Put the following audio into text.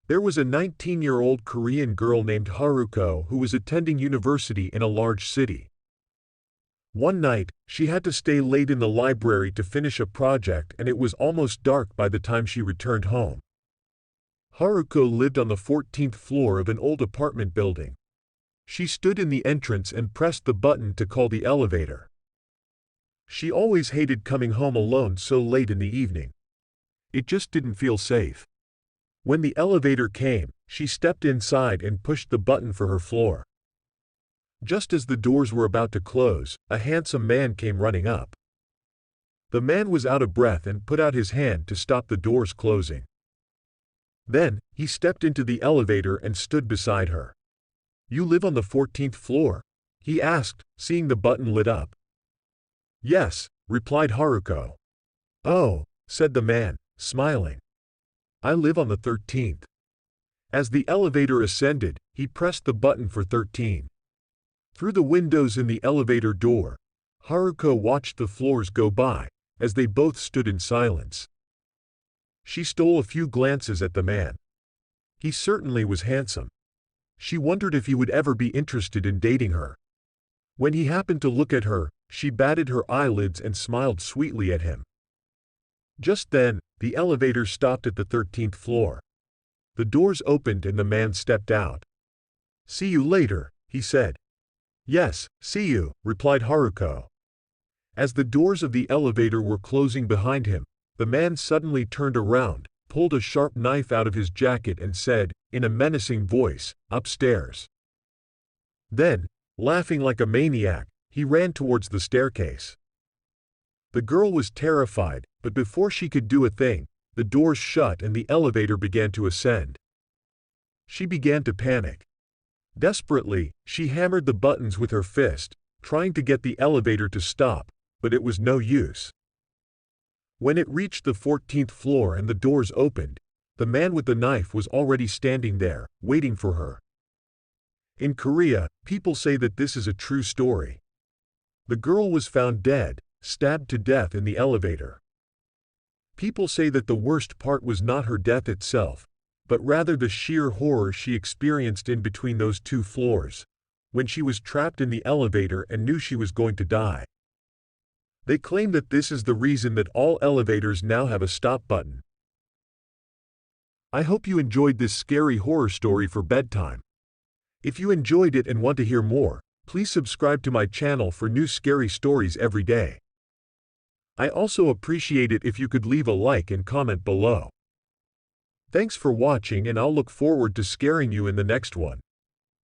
There was a 19-year-old Korean girl named Haruko who was attending university in a large city. One night, she had to stay late in the library to finish a project, and it was almost dark by the time she returned home. Haruko lived on the 14th floor of an old apartment building. She stood in the entrance and pressed the button to call the elevator. She always hated coming home alone so late in the evening. It just didn't feel safe. When the elevator came, she stepped inside and pushed the button for her floor. Just as the doors were about to close, a handsome man came running up. The man was out of breath and put out his hand to stop the doors closing. Then, he stepped into the elevator and stood beside her. "You live on the 14th floor?" he asked, seeing the button lit up. "Yes," replied Haruko. "Oh," said the man, smiling. "I live on the 13th. As the elevator ascended, he pressed the button for 13. Through the windows in the elevator door, Haruko watched the floors go by, as they both stood in silence. She stole a few glances at the man. He certainly was handsome. She wondered if he would ever be interested in dating her. When he happened to look at her, she batted her eyelids and smiled sweetly at him. Just then, the elevator stopped at the 13th floor. The doors opened and the man stepped out. "See you later," he said. "Yes, see you," replied Haruko. As the doors of the elevator were closing behind him, the man suddenly turned around, pulled a sharp knife out of his jacket and said, in a menacing voice, "Upstairs." Then, laughing like a maniac, he ran towards the staircase. The girl was terrified, but before she could do a thing, the doors shut and the elevator began to ascend. She began to panic. Desperately, she hammered the buttons with her fist, trying to get the elevator to stop, but it was no use. When it reached the 14th floor and the doors opened, the man with the knife was already standing there, waiting for her. In Korea, people say that this is a true story. The girl was found dead, stabbed to death in the elevator. People say that the worst part was not her death itself, but rather the sheer horror she experienced in between those two floors, when she was trapped in the elevator and knew she was going to die. They claim that this is the reason that all elevators now have a stop button. I hope you enjoyed this scary horror story for bedtime. If you enjoyed it and want to hear more, please subscribe to my channel for new scary stories every day. I also appreciate it if you could leave a like and comment below. Thanks for watching, and I'll look forward to scaring you in the next one.